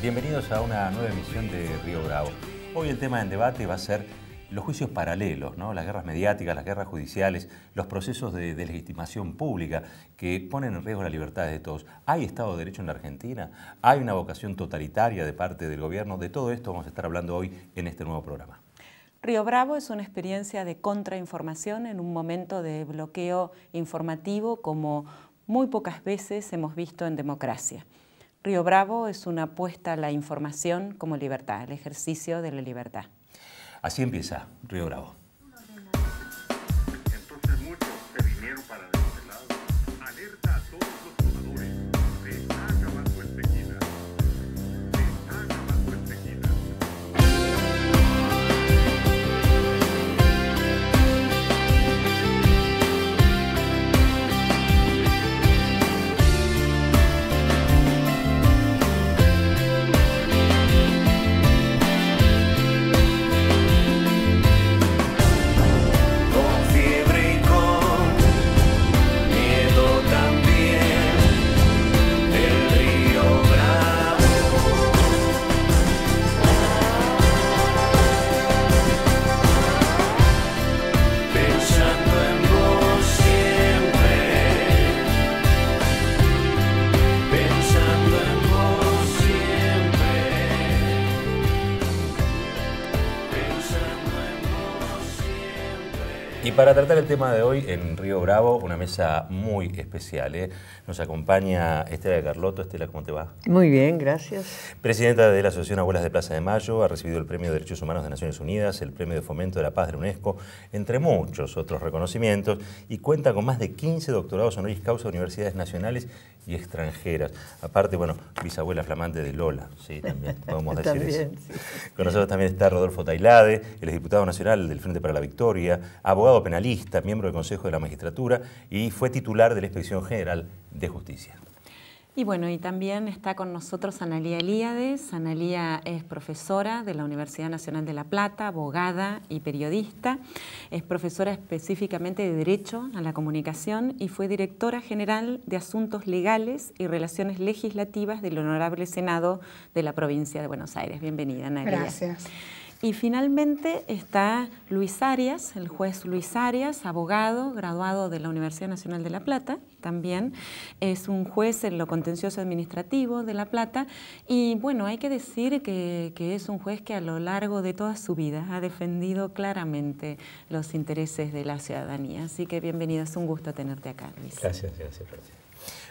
Bienvenidos a una nueva emisión de Río Bravo. Hoy el tema en debate va a ser los juicios paralelos, ¿no? Las guerras mediáticas, las guerras judiciales, los procesos de legitimación pública que ponen en riesgo la libertad de todos. ¿Hay Estado de Derecho en la Argentina? ¿Hay una vocación totalitaria de parte del gobierno? De todo esto vamos a estar hablando hoy en este nuevo programa. Río Bravo es una experiencia de contrainformación en un momento de bloqueo informativo como muy pocas veces hemos visto en democracia. Río Bravo es una apuesta a la información como libertad, el ejercicio de la libertad. Así empieza Río Bravo. Entonces muchos se vinieron para de este lado. Alerta a todos los jugadores. Se está acabando el tequila. Se está acabando el tequila. Y para tratar el tema de hoy en Río Bravo, una mesa muy especial, ¿eh? Nos acompaña Estela de Carlotto. Estela, ¿cómo te va? Muy bien, gracias. Presidenta de la Asociación Abuelas de Plaza de Mayo, ha recibido el Premio de Derechos Humanos de Naciones Unidas, el Premio de Fomento de la Paz de la UNESCO, entre muchos otros reconocimientos, y cuenta con más de 15 doctorados honoris causa de universidades nacionales y extranjeras. Aparte, bueno, bisabuela flamante de Lola, sí, también podemos decir También, eso. sí. Con nosotros también está Rodolfo Tailade, él es diputado nacional del Frente para la Victoria, abogado penalista, miembro del Consejo de la Magistratura y fue titular de la Inspección General de Justicia. Y bueno, y también está con nosotros Analía Elíades. Analía es profesora de la Universidad Nacional de La Plata, abogada y periodista. Es profesora específicamente de Derecho a la Comunicación y fue directora general de Asuntos Legales y Relaciones Legislativas del Honorable Senado de la Provincia de Buenos Aires. Bienvenida, Analía. Gracias. Y finalmente está Luis Arias, el juez Luis Arias, abogado, graduado de la Universidad Nacional de La Plata, también es un juez en lo contencioso administrativo de La Plata, y bueno, hay que decir que es un juez que a lo largo de toda su vida ha defendido claramente los intereses de la ciudadanía. Así que bienvenido, es un gusto tenerte acá, Luis. Gracias.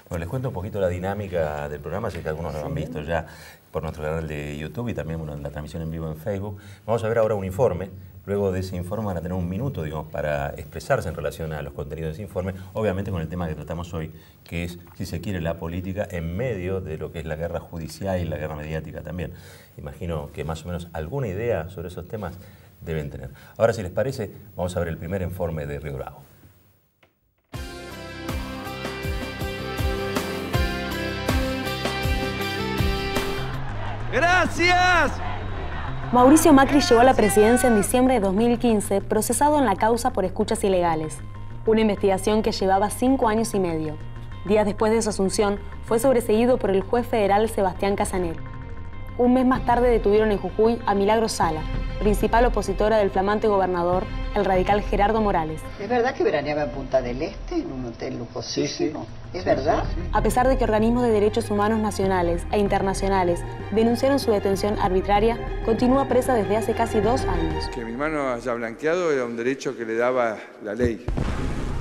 Bueno, les cuento un poquito la dinámica del programa, sé que algunos lo han visto ya por nuestro canal de YouTube y también la transmisión en vivo en Facebook. Vamos a ver ahora un informe. Luego de ese informe van a tener un minuto, digamos, para expresarse en relación a los contenidos de ese informe, obviamente con el tema que tratamos hoy, que es, si se quiere, la política en medio de lo que es la guerra judicial y la guerra mediática también. Imagino que más o menos alguna idea sobre esos temas deben tener. Ahora, si les parece, vamos a ver el primer informe de Río Bravo. ¡Gracias! Mauricio Macri llegó a la presidencia en diciembre de 2015, procesado en la causa por escuchas ilegales. Una investigación que llevaba 5 años y medio. Días después de su asunción, fue sobreseído por el juez federal Sebastián Casanel. Un mes más tarde detuvieron en Jujuy a Milagros Sala, principal opositora del flamante gobernador, el radical Gerardo Morales. ¿Es verdad que veraneaba en Punta del Este, en un hotel lujosísimo? Sí. ¿Es verdad? Sí. A pesar de que organismos de derechos humanos nacionales e internacionales denunciaron su detención arbitraria, continúa presa desde hace casi 2 años. Que mi hermano haya blanqueado era un derecho que le daba la ley.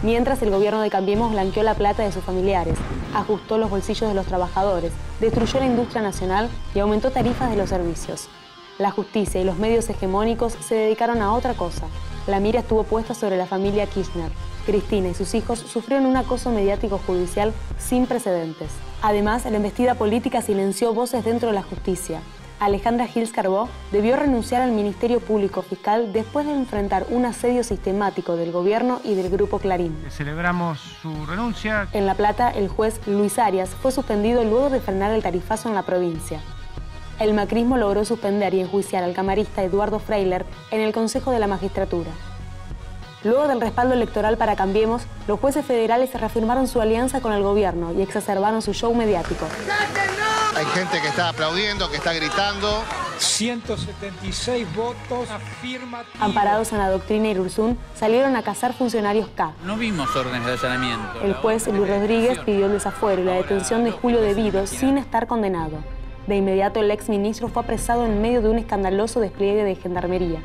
Mientras el gobierno de Cambiemos blanqueó la plata de sus familiares, ajustó los bolsillos de los trabajadores, destruyó la industria nacional y aumentó tarifas de los servicios. La justicia y los medios hegemónicos se dedicaron a otra cosa. La mira estuvo puesta sobre la familia Kirchner. Cristina y sus hijos sufrieron un acoso mediático judicial sin precedentes. Además, la embestida política silenció voces dentro de la justicia. Alejandra Gils Carbó debió renunciar al Ministerio Público Fiscal después de enfrentar un asedio sistemático del gobierno y del Grupo Clarín. Celebramos su renuncia. En La Plata, el juez Luis Arias fue suspendido luego de frenar el tarifazo en la provincia. El macrismo logró suspender y enjuiciar al camarista Eduardo Freiler en el Consejo de la Magistratura. Luego del respaldo electoral para Cambiemos, los jueces federales reafirmaron su alianza con el gobierno y exacerbaron su show mediático. Hay gente que está aplaudiendo, que está gritando. 176 votos afirmativos. Amparados en la doctrina Irurzún, salieron a cazar funcionarios K. No vimos órdenes de allanamiento. El juez Luis Rodríguez pidió el desafuero y la detención de Julio Devido sin estar condenado. De inmediato el exministro fue apresado en medio de un escandaloso despliegue de gendarmería.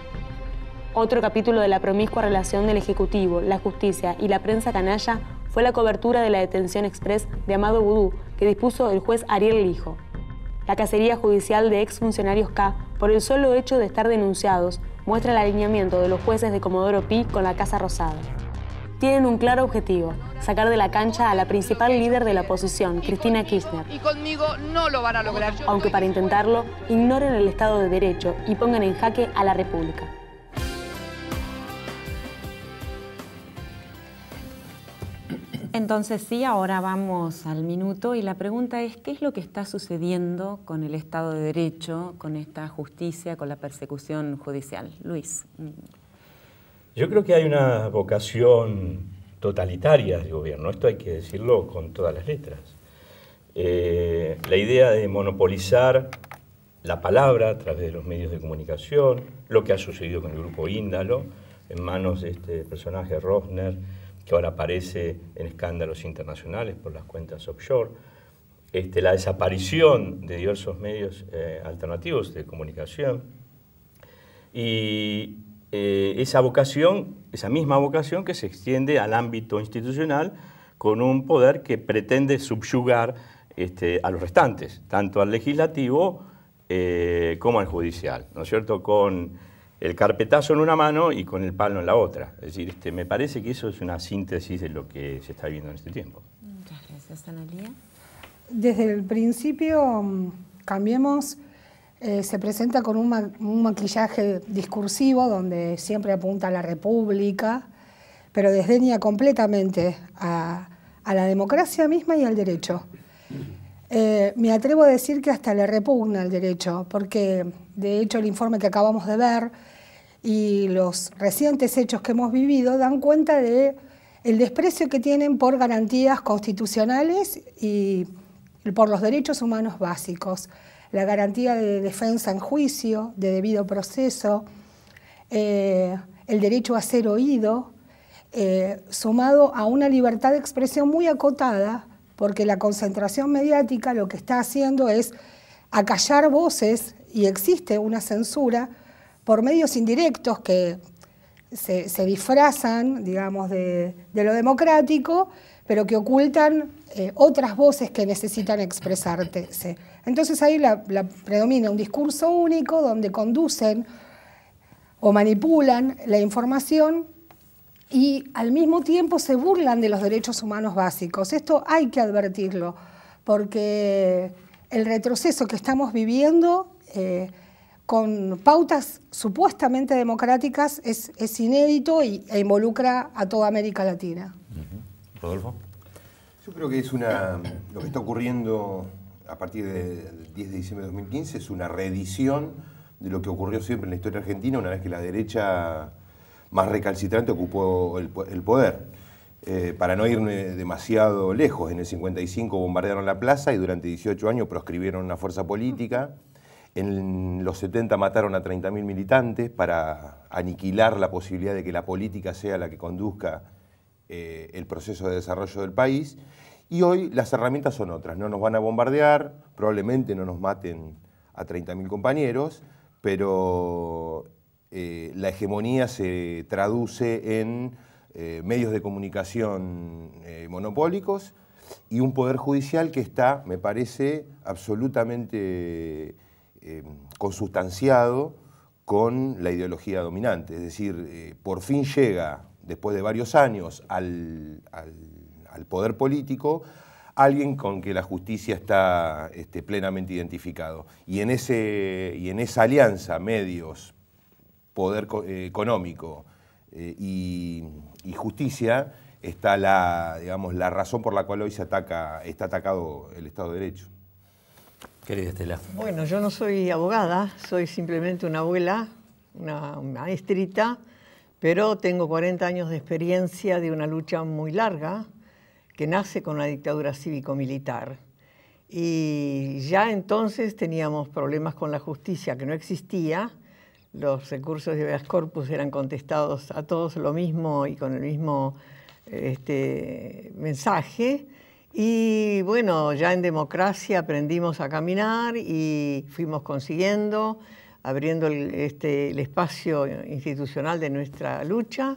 Otro capítulo de la promiscua relación del Ejecutivo, la Justicia y la prensa canalla fue la cobertura de la detención express de Amado Vudú, que dispuso el juez Ariel Lijo. La cacería judicial de exfuncionarios K, por el solo hecho de estar denunciados, muestra el alineamiento de los jueces de Comodoro Pi con la Casa Rosada. Tienen un claro objetivo: sacar de la cancha a la principal líder de la oposición, Cristina Kirchner. Y conmigo no lo van a lograr. Aunque para intentarlo, ignoren el Estado de Derecho y pongan en jaque a la República. Entonces sí, ahora vamos al minuto y la pregunta es, ¿qué es lo que está sucediendo con el Estado de Derecho, con esta justicia, con la persecución judicial? Luis. Yo creo que hay una vocación totalitaria del gobierno, esto hay que decirlo con todas las letras. La idea de monopolizar la palabra a través de los medios de comunicación, lo que ha sucedido con el grupo Índalo, en manos de este personaje Rosner, que ahora aparece en escándalos internacionales por las cuentas offshore, la desaparición de diversos medios alternativos de comunicación y esa vocación, esa misma vocación que se extiende al ámbito institucional con un poder que pretende subyugar a los restantes, tanto al legislativo como al judicial, ¿no es cierto?, con el carpetazo en una mano y con el palo en la otra. Es decir, me parece que eso es una síntesis de lo que se está viviendo en este tiempo. Muchas gracias, Analía. Desde el principio, Cambiemos se presenta con un maquillaje discursivo donde siempre apunta a la República, pero desdeña completamente a la democracia misma y al derecho. Me atrevo a decir que hasta le repugna el derecho, porque de hecho el informe que acabamos de ver y los recientes hechos que hemos vivido dan cuenta de el desprecio que tienen por garantías constitucionales y por los derechos humanos básicos. La garantía de defensa en juicio, de debido proceso, el derecho a ser oído, sumado a una libertad de expresión muy acotada, porque la concentración mediática lo que está haciendo es acallar voces y existe una censura por medios indirectos que se disfrazan, digamos, de lo democrático, pero que ocultan otras voces que necesitan expresarse. Entonces ahí predomina un discurso único donde conducen o manipulan la información y al mismo tiempo se burlan de los derechos humanos básicos. Esto hay que advertirlo, porque el retroceso que estamos viviendo con pautas supuestamente democráticas es inédito e involucra a toda América Latina. Rodolfo. Yo creo que lo que está ocurriendo a partir del 10 de diciembre de 2015 es una reedición de lo que ocurrió siempre en la historia argentina una vez que la derecha más recalcitrante ocupó el poder. Para no ir demasiado lejos, en el 55 bombardearon la plaza y durante 18 años proscribieron una fuerza política. En los 70 mataron a 30.000 militantes para aniquilar la posibilidad de que la política sea la que conduzca el proceso de desarrollo del país. Y hoy las herramientas son otras. No nos van a bombardear, probablemente no nos maten a 30.000 compañeros, pero la hegemonía se traduce en medios de comunicación monopólicos y un poder judicial que está, me parece, absolutamente consustanciado con la ideología dominante. Es decir, por fin llega, después de varios años, al poder político alguien con que la justicia está plenamente identificado. Y en esa alianza, medios, poder económico y justicia, está la razón por la cual hoy está atacado el Estado de Derecho. Querida Estela. Bueno, yo no soy abogada, soy simplemente una abuela, una maestrita, pero tengo 40 años de experiencia de una lucha muy larga que nace con una dictadura cívico-militar. Y ya entonces teníamos problemas con la justicia que no existía, los recursos de habeas corpus eran contestados a todos lo mismo y con el mismo mensaje. Y bueno, ya en democracia aprendimos a caminar y fuimos consiguiendo, abriendo el espacio institucional de nuestra lucha.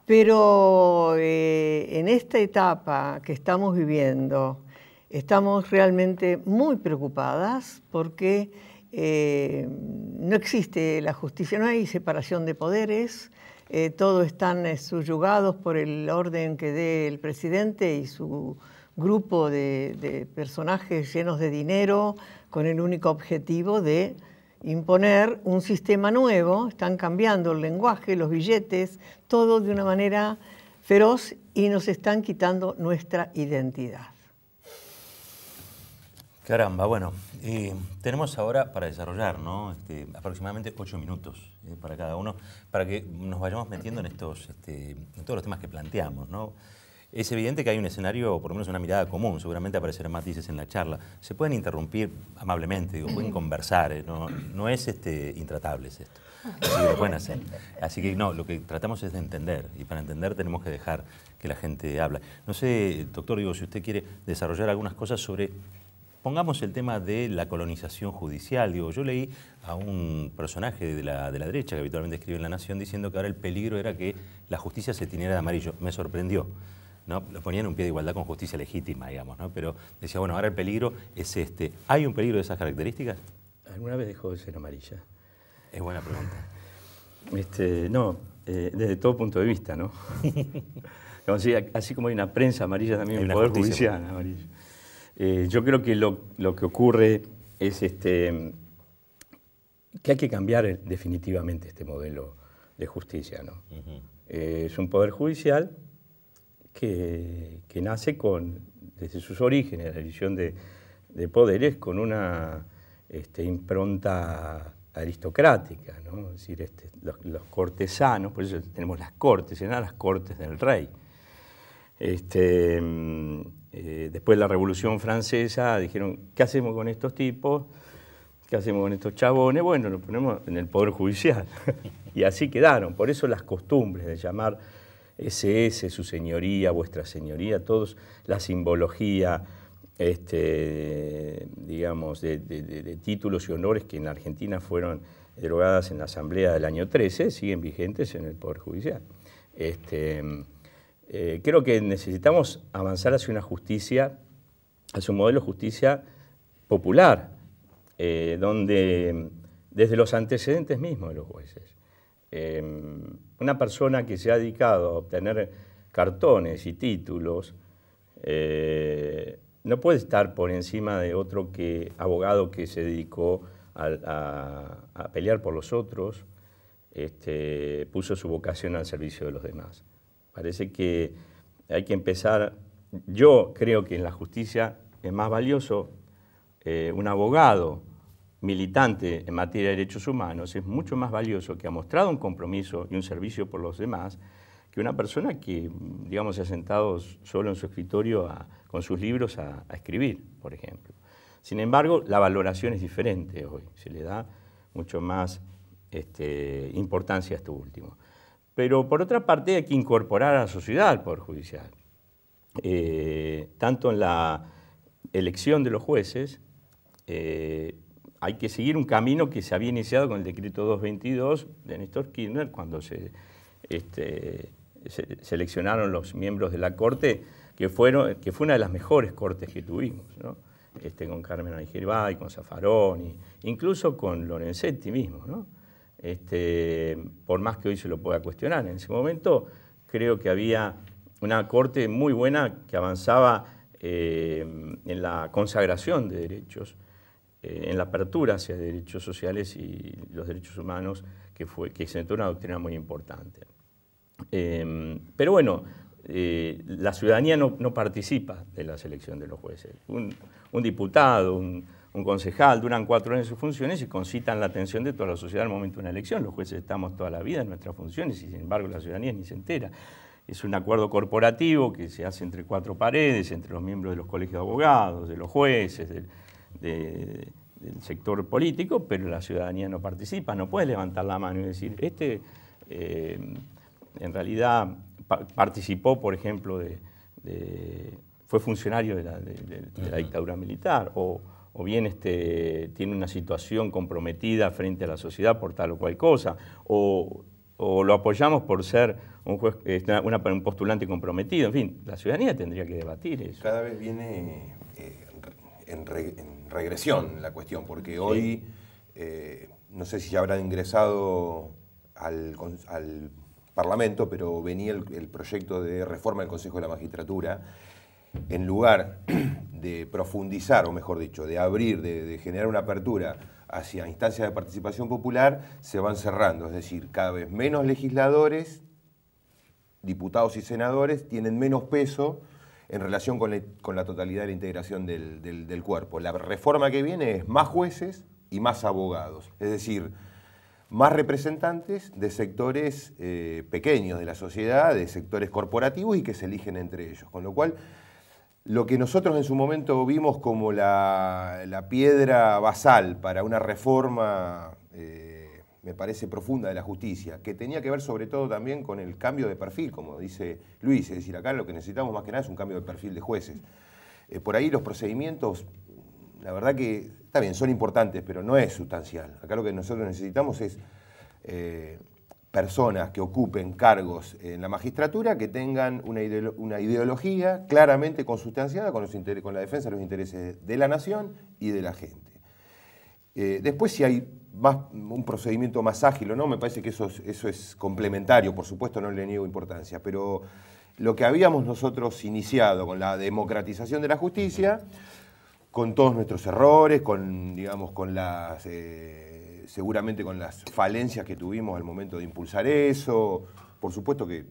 Pero en esta etapa que estamos viviendo, estamos realmente muy preocupadas porque no existe la justicia, no hay separación de poderes, todos están subyugados por el orden que dé el presidente y su grupo de personajes llenos de dinero con el único objetivo de imponer un sistema nuevo. Están cambiando el lenguaje, los billetes, todo de una manera feroz y nos están quitando nuestra identidad. Caramba, bueno, tenemos ahora para desarrollar, ¿no? Aproximadamente 8 minutos para cada uno, para que nos vayamos metiendo en todos los temas que planteamos, ¿no? Es evidente que hay un escenario, o por lo menos una mirada común, seguramente aparecerán matices en la charla. Se pueden interrumpir amablemente, digo, pueden conversar, no es intratable esto, así que lo pueden hacer. Así que no, lo que tratamos es de entender, y para entender tenemos que dejar que la gente hable. No sé, doctor, digo, si usted quiere desarrollar algunas cosas sobre... Pongamos el tema de la colonización judicial. Digo, yo leí a un personaje de la derecha que habitualmente escribe en La Nación diciendo que ahora el peligro era que la justicia se tiñera de amarillo. Me sorprendió, ¿no? Lo ponía en un pie de igualdad con justicia legítima, digamos, ¿no? Pero decía, bueno, ahora el peligro es este. ¿Hay un peligro de esas características? ¿Alguna vez dejó de ser amarilla? Es buena pregunta. No, desde todo punto de vista, ¿no? Así como hay una prensa amarilla, también hay un poder judicial amarillo. Yo creo que lo que ocurre es que hay que cambiar definitivamente este modelo de justicia, ¿no? Es un poder judicial que nace desde sus orígenes, la división de poderes, con una impronta aristocrática, ¿no? Es decir, los cortesanos, por eso tenemos las cortes, eran las cortes del rey. Después de la Revolución Francesa dijeron, ¿qué hacemos con estos tipos? ¿Qué hacemos con estos chabones? Bueno, lo ponemos en el Poder Judicial. Y así quedaron. Por eso las costumbres de llamar SS, su señoría, vuestra señoría, todos la simbología, digamos, de títulos y honores que en la Argentina fueron derogadas en la Asamblea del año 13, siguen vigentes en el Poder Judicial. Creo que necesitamos avanzar hacia una justicia, hacia un modelo de justicia popular, donde desde los antecedentes mismos de los jueces, una persona que se ha dedicado a obtener cartones y títulos no puede estar por encima de otro abogado que se dedicó a pelear por los otros, puso su vocación al servicio de los demás. Parece que hay que empezar, yo creo que en la justicia es más valioso un abogado militante en materia de derechos humanos, es mucho más valioso, que ha mostrado un compromiso y un servicio por los demás, que una persona que, digamos, se ha sentado solo en su escritorio con sus libros a escribir, por ejemplo. Sin embargo, la valoración es diferente hoy, se le da mucho más importancia a esto último. Pero por otra parte hay que incorporar a la sociedad al Poder Judicial, tanto en la elección de los jueces, hay que seguir un camino que se había iniciado con el decreto 222 de Néstor Kirchner, cuando se seleccionaron los miembros de la Corte, que fue una de las mejores cortes que tuvimos, ¿no? Con Carmen Aigerbay, con Zaffaroni, incluso con Lorenzetti mismo, ¿no? Por más que hoy se lo pueda cuestionar. En ese momento creo que había una corte muy buena que avanzaba en la consagración de derechos, en la apertura hacia derechos sociales y los derechos humanos, que sentó una doctrina muy importante. Pero bueno, la ciudadanía no participa de la selección de los jueces. Un diputado, un un concejal, duran 4 años en sus funciones y concitan la atención de toda la sociedad al momento de una elección. Los jueces estamos toda la vida en nuestras funciones y sin embargo la ciudadanía ni se entera. Es un acuerdo corporativo que se hace entre 4 paredes, entre los miembros de los colegios de abogados, de los jueces, del sector político, pero la ciudadanía no participa, no puede levantar la mano y decir, en realidad participó, por ejemplo, fue funcionario de la dictadura militar, o bien tiene una situación comprometida frente a la sociedad por tal o cual cosa, o lo apoyamos por ser un postulante comprometido. En fin, la ciudadanía tendría que debatir eso. Cada vez viene en regresión la cuestión, porque hoy, no sé si ya habrán ingresado al Parlamento, pero venía el proyecto de reforma del Consejo de la Magistratura. En lugar de profundizar, o mejor dicho, de abrir, de generar una apertura hacia instancias de participación popular, se van cerrando. Es decir, cada vez menos legisladores, diputados y senadores tienen menos peso en relación con la totalidad de la integración del cuerpo. La reforma que viene es más jueces y más abogados. Es decir, más representantes de sectores pequeños de la sociedad, de sectores corporativos y que se eligen entre ellos. Con lo cual, lo que nosotros en su momento vimos como la piedra basal para una reforma, me parece profunda, de la justicia, que tenía que ver sobre todo también con el cambio de perfil, como dice Luis, es decir, acá lo que necesitamos más que nada es un cambio de perfil de jueces. Por ahí los procedimientos, la verdad que, está bien, son importantes, pero no es sustancial. Acá lo que nosotros necesitamos es personas que ocupen cargos en la magistratura que tengan una ideología claramente consustanciada con la defensa de los intereses de la nación y de la gente. Después, si hay un procedimiento más ágil o no, me parece que eso es complementario, por supuesto no le niego importancia, pero lo que habíamos nosotros iniciado con la democratización de la justicia, con todos nuestros errores, seguramente con las falencias que tuvimos al momento de impulsar eso, por supuesto que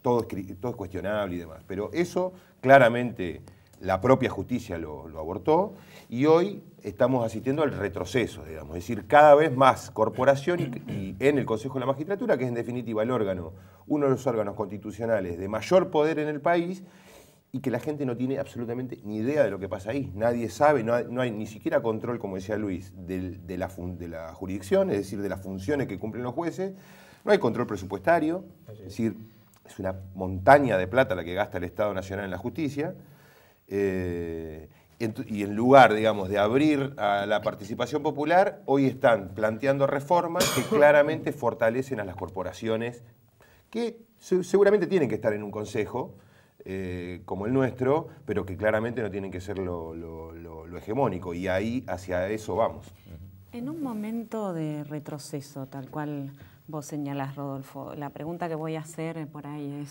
todo es cuestionable y demás, pero eso claramente la propia justicia lo abortó y hoy estamos asistiendo al retroceso, digamos, es decir, cada vez más corporación y en el Consejo de la Magistratura, que es en definitiva uno de los órganos constitucionales de mayor poder en el país, y que la gente no tiene absolutamente ni idea de lo que pasa ahí. Nadie sabe, no hay ni siquiera control, como decía Luis, de la jurisdicción, es decir, de las funciones que cumplen los jueces. No hay control presupuestario, es decir, es una montaña de plata la que gasta el Estado Nacional en la justicia. Y en lugar, digamos, de abrir a la participación popular, hoy están planteando reformas que claramente fortalecen a las corporaciones, que seguramente tienen que estar en un consejo, como el nuestro, pero que claramente no tienen que ser lo hegemónico, y ahí hacia eso vamos. En un momento de retroceso, tal cual vos señalás, Rodolfo, la pregunta que voy a hacer por ahí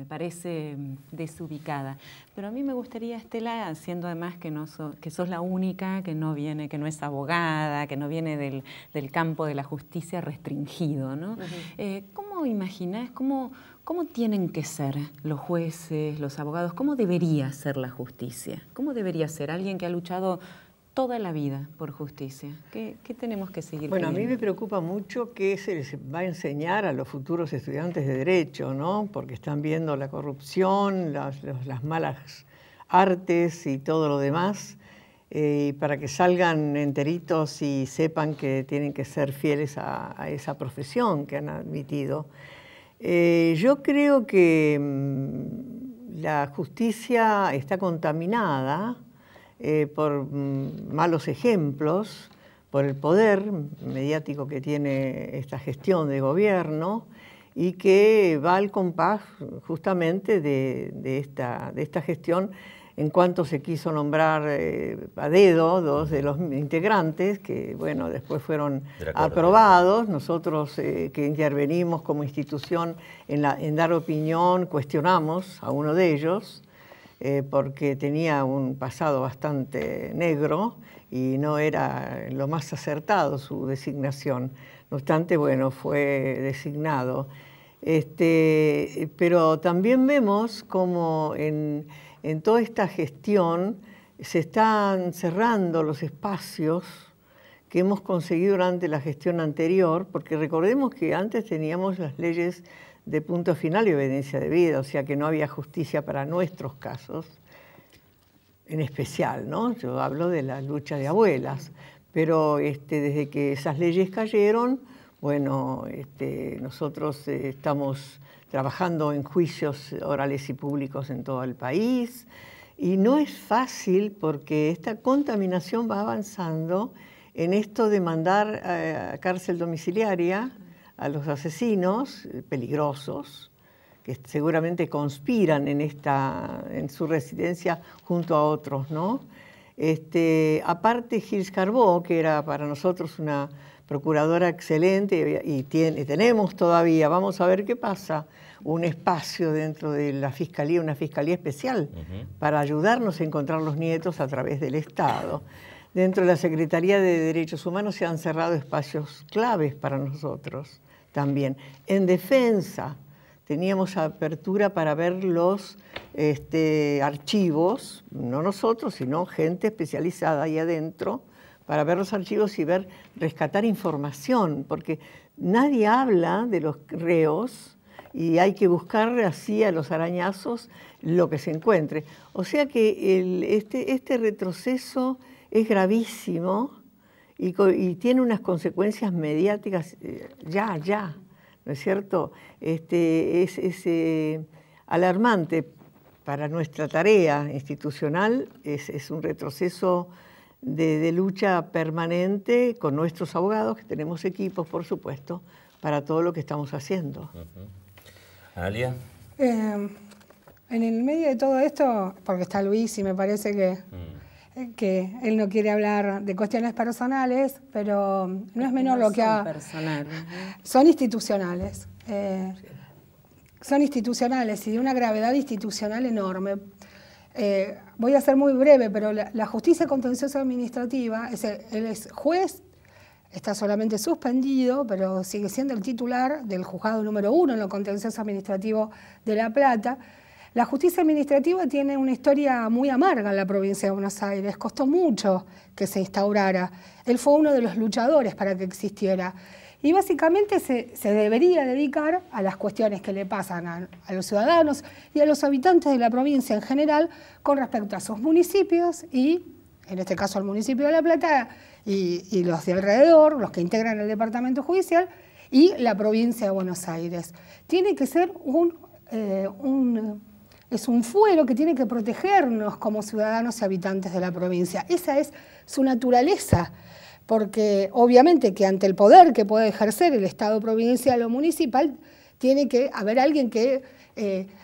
parece desubicada, pero a mí me gustaría, Estela, siendo además que sos la única que no es abogada, que no viene del campo de la justicia restringido, ¿no? ¿Cómo imaginás, cómo tienen que ser los jueces, los abogados? ¿Cómo debería ser la justicia? ¿Cómo debería ser alguien que ha luchado toda la vida por justicia? ¿Qué tenemos que seguir Bueno, pidiendo? a mí me preocupa mucho qué se les va a enseñar a los futuros estudiantes de Derecho, ¿no? Porque están viendo la corrupción, las malas artes y todo lo demás, para que salgan enteritos y sepan que tienen que ser fieles a esa profesión que han admitido. Yo creo que la justicia está contaminada por malos ejemplos, por el poder mediático que tiene esta gestión de gobierno y que va al compás justamente de esta gestión en cuanto se quiso nombrar a dedo 2 de los integrantes que, bueno, después fueron aprobados. Nosotros que intervenimos como institución en dar opinión, cuestionamos a uno de ellos, porque tenía un pasado bastante negro y no era lo más acertado su designación. No obstante, bueno, fue designado. Pero también vemos como en toda esta gestión se están cerrando los espacios que hemos conseguido durante la gestión anterior, porque recordemos que antes teníamos las leyes de punto final y obediencia debida, o sea que no había justicia para nuestros casos, en especial, ¿no? Yo hablo de la lucha de abuelas, pero desde que esas leyes cayeron, bueno, nosotros estamos trabajando en juicios orales y públicos en todo el país, y no es fácil porque esta contaminación va avanzando en esto de mandar a cárcel domiciliaria a los asesinos peligrosos, que seguramente conspiran en su residencia junto a otros, ¿no? Aparte, Gils Carbó, que era para nosotros una procuradora excelente, y tenemos todavía, vamos a ver qué pasa, un espacio dentro de la Fiscalía, una Fiscalía especial, para ayudarnos a encontrar los nietos a través del Estado. Dentro de la Secretaría de Derechos Humanos se han cerrado espacios claves para nosotros también. En defensa teníamos apertura para ver los archivos, no nosotros, sino gente especializada ahí adentro, para ver los archivos y rescatar información, porque nadie habla de los reos y hay que buscar así a los arañazos lo que se encuentre. O sea que este retroceso es gravísimo y tiene unas consecuencias mediáticas ya, ¿no es cierto? Es alarmante para nuestra tarea institucional, es un retroceso de lucha permanente con nuestros abogados, que tenemos equipos, por supuesto, para todo lo que estamos haciendo. ¿Analia? En el medio de todo esto, porque está Luis y me parece que él no quiere hablar de cuestiones personales, pero no es menor lo que ha... Son institucionales. Son institucionales y de una gravedad institucional enorme. Voy a ser muy breve, pero la justicia contenciosa administrativa, él es juez, está solamente suspendido, pero sigue siendo el titular del juzgado número 1 en lo contencioso administrativo de La Plata. La justicia administrativa tiene una historia muy amarga en la provincia de Buenos Aires, costó mucho que se instaurara. Él fue uno de los luchadores para que existiera. Y básicamente se debería dedicar a las cuestiones que le pasan a los ciudadanos y a los habitantes de la provincia en general con respecto a sus municipios y, en este caso, al municipio de La Plata y los de alrededor, los que integran el departamento judicial y la provincia de Buenos Aires. Tiene que ser es un fuero que tiene que protegernos como ciudadanos y habitantes de la provincia. Esa es su naturaleza, porque obviamente que ante el poder que puede ejercer el Estado provincial o municipal, tiene que haber alguien que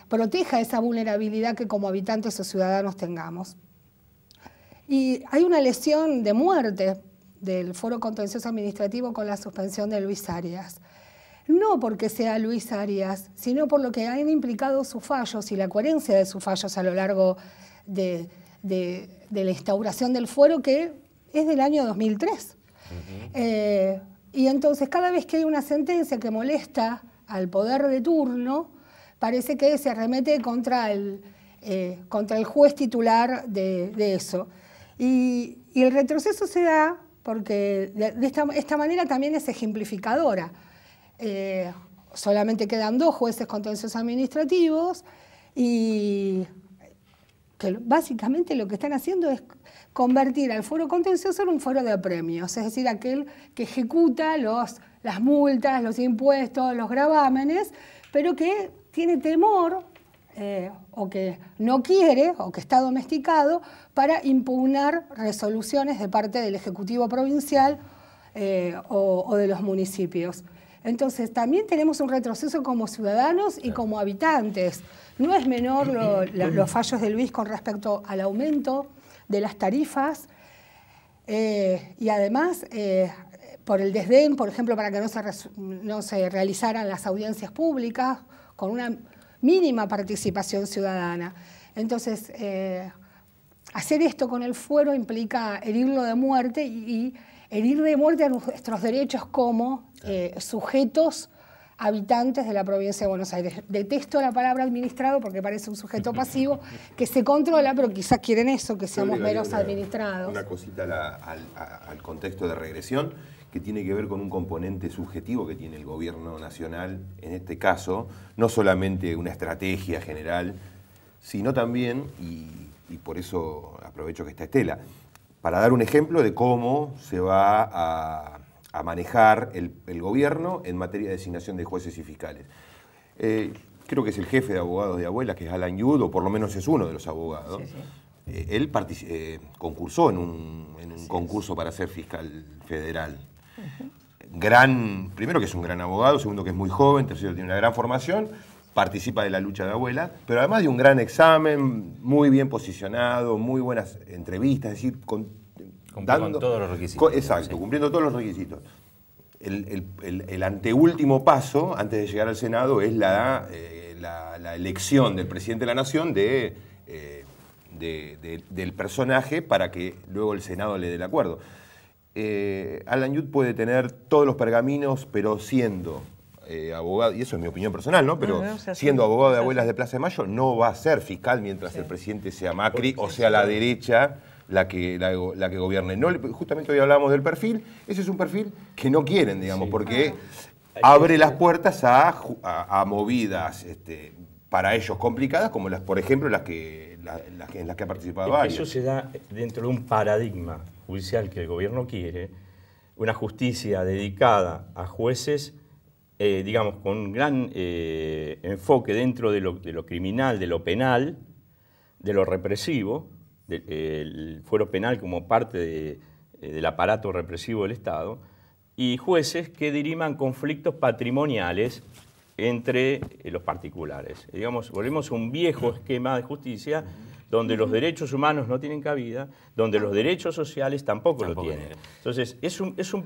proteja esa vulnerabilidad que como habitantes o ciudadanos tengamos. Y hay una lesión de muerte del Foro Contencioso Administrativo con la suspensión de Luis Arias. No porque sea Luis Arias, sino por lo que han implicado sus fallos y la coherencia de sus fallos a lo largo de la instauración del fuero, que es del año 2003. Y entonces cada vez que hay una sentencia que molesta al poder de turno, parece que se arremete contra el juez titular de eso. Y el retroceso se da porque de esta manera también es ejemplificadora. Solamente quedan 2 jueces contenciosos administrativos y que básicamente lo que están haciendo es convertir al foro contencioso en un foro de apremios, es decir, aquel que ejecuta las multas, los impuestos, los gravámenes, pero que tiene temor o que no quiere o que está domesticado para impugnar resoluciones de parte del Ejecutivo Provincial o de los municipios. Entonces, también tenemos un retroceso como ciudadanos y como habitantes. No es menor los fallos de Luis con respecto al aumento de las tarifas y además por el desdén, por ejemplo, para que no se realizaran las audiencias públicas con una mínima participación ciudadana. Entonces, hacer esto con el fuero implica herirlo de muerte y herir de muerte a nuestros derechos como sujetos habitantes de la provincia de Buenos Aires. Detesto la palabra administrado porque parece un sujeto pasivo que se controla, pero quizás quieren eso, que seamos meros administrados. Una cosita al contexto de regresión, que tiene que ver con un componente subjetivo que tiene el gobierno nacional, en este caso, no solamente una estrategia general, sino también, y por eso aprovecho que está Estela, para dar un ejemplo de cómo se va a manejar el gobierno en materia de designación de jueces y fiscales. Creo que es el jefe de abogados de Abuelas, que es Alan Yud, o por lo menos es uno de los abogados. Sí, sí. Él concursó en un concurso para ser fiscal federal. Primero que es un gran abogado, segundo que es muy joven, tercero tiene una gran formación, participa de la lucha de Abuelas, pero además de un gran examen, muy bien posicionado, muy buenas entrevistas, es decir, cumpliendo todos los requisitos. Exacto, sí. Cumpliendo todos los requisitos. El anteúltimo paso, antes de llegar al Senado, es la elección del presidente de la Nación del personaje para que luego el Senado le dé el acuerdo. Alan Yud puede tener todos los pergaminos, pero siendo abogado, y eso es mi opinión personal, ¿no? Pero siendo abogado de Abuelas de Plaza de Mayo, no va a ser fiscal mientras el presidente sea Macri o sea la derecha la que gobierne. No, justamente hoy hablamos del perfil, ese es un perfil que no quieren, digamos, porque abre las puertas a movidas para ellos complicadas, como por ejemplo en las que ha participado varios. Eso se da dentro de un paradigma judicial que el gobierno quiere, una justicia dedicada a jueces, digamos, con un gran enfoque dentro de lo criminal, de lo penal, de lo represivo, el fuero penal como parte del aparato represivo del Estado, y jueces que diriman conflictos patrimoniales entre los particulares. Digamos, volvemos a un viejo esquema de justicia donde los derechos humanos no tienen cabida, donde los derechos sociales tampoco lo tienen. Entonces,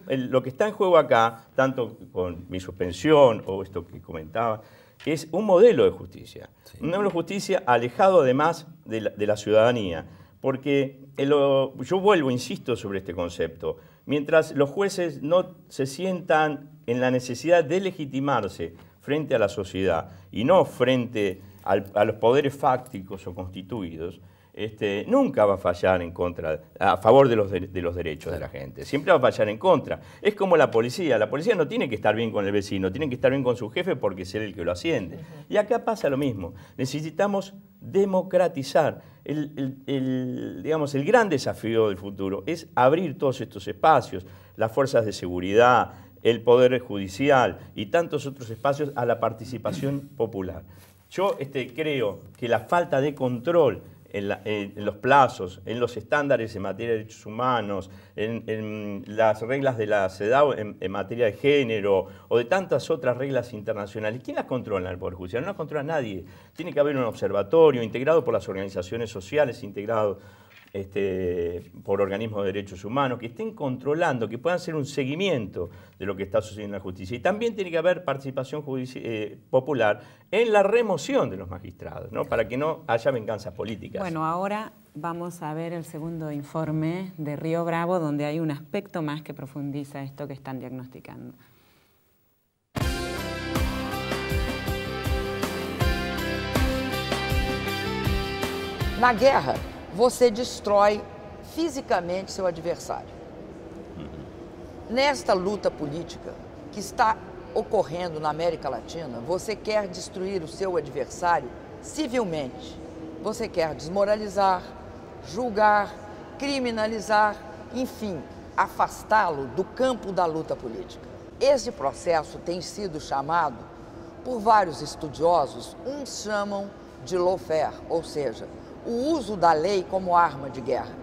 lo que está en juego acá, tanto con mi suspensión o esto que comentaba, es un modelo de justicia. Sí. Un modelo de justicia alejado además de la ciudadanía. Porque yo vuelvo, insisto sobre este concepto, mientras los jueces no se sientan en la necesidad de legitimarse frente a la sociedad y no frente a los poderes fácticos o constituidos, nunca va a fallar a favor de los derechos de la gente. Siempre va a fallar en contra. Es como la policía. La policía no tiene que estar bien con el vecino, tiene que estar bien con su jefe porque es él el que lo asciende. Y acá pasa lo mismo. Necesitamos democratizar. Digamos, el gran desafío del futuro es abrir todos estos espacios, las fuerzas de seguridad, el Poder Judicial y tantos otros espacios a la participación popular. Yo creo que la falta de control en los plazos, en los estándares en materia de derechos humanos, en las reglas de la CEDAW en materia de género o de tantas otras reglas internacionales. ¿Quién las controla en el Poder Judicial? No las controla nadie. Tiene que haber un observatorio integrado por las organizaciones sociales, integrado por organismos de derechos humanos, que estén controlando, que puedan hacer un seguimiento de lo que está sucediendo en la justicia. Y también tiene que haber participación popular en la remoción de los magistrados, ¿no? Para que no haya venganzas políticas. Bueno, ahora vamos a ver el segundo informe de Río Bravo, donde hay un aspecto más que profundiza esto que están diagnosticando. Na guerra, você destrói fisicamente seu adversário. Nesta luta política que está ocorrendo na América Latina, você quer destruir o seu adversário civilmente. Você quer desmoralizar, julgar, criminalizar, enfim, afastá-lo do campo da luta política. Esse processo tem sido chamado por vários estudiosos, uns chamam de lawfare, ou seja, o uso da lei como arma de guerra.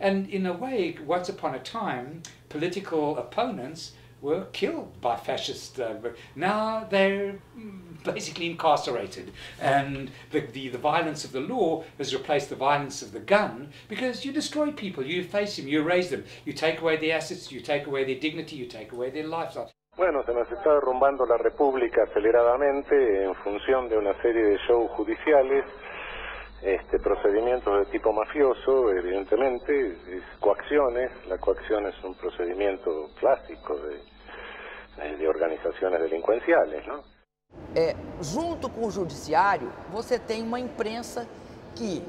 And in a way, once upon a time, political opponents were killed by fascist. Now they're basically incarcerated, and the violence of the law has replaced the violence of the gun, because you destroy people, you face them, you erase them, you take away their assets, you take away their dignity, you take away their lifestyle. Bueno, se nos está derrumbando la República aceleradamente en función de una serie de shows judiciales, procedimientos de tipo mafioso, evidentemente, coacciones. La coacción es un procedimiento clásico de organizaciones delincuenciales, ¿no? Junto com o judiciário, você tem uma imprensa que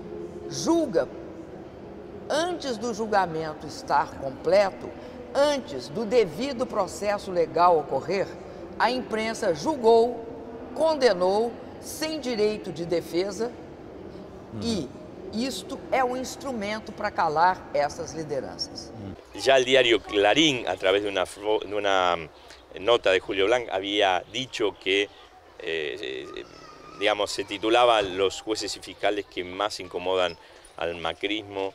julga antes do julgamento estar completo, antes do devido processo legal ocorrer, a imprensa julgou, condenou, sem direito de defesa, e isto é um instrumento para calar essas lideranças. Ya el diario Clarín, a través de una nota de Julio Blanc, había dicho que, digamos, se titulaba Los jueces y fiscales que más incomodan al macrismo,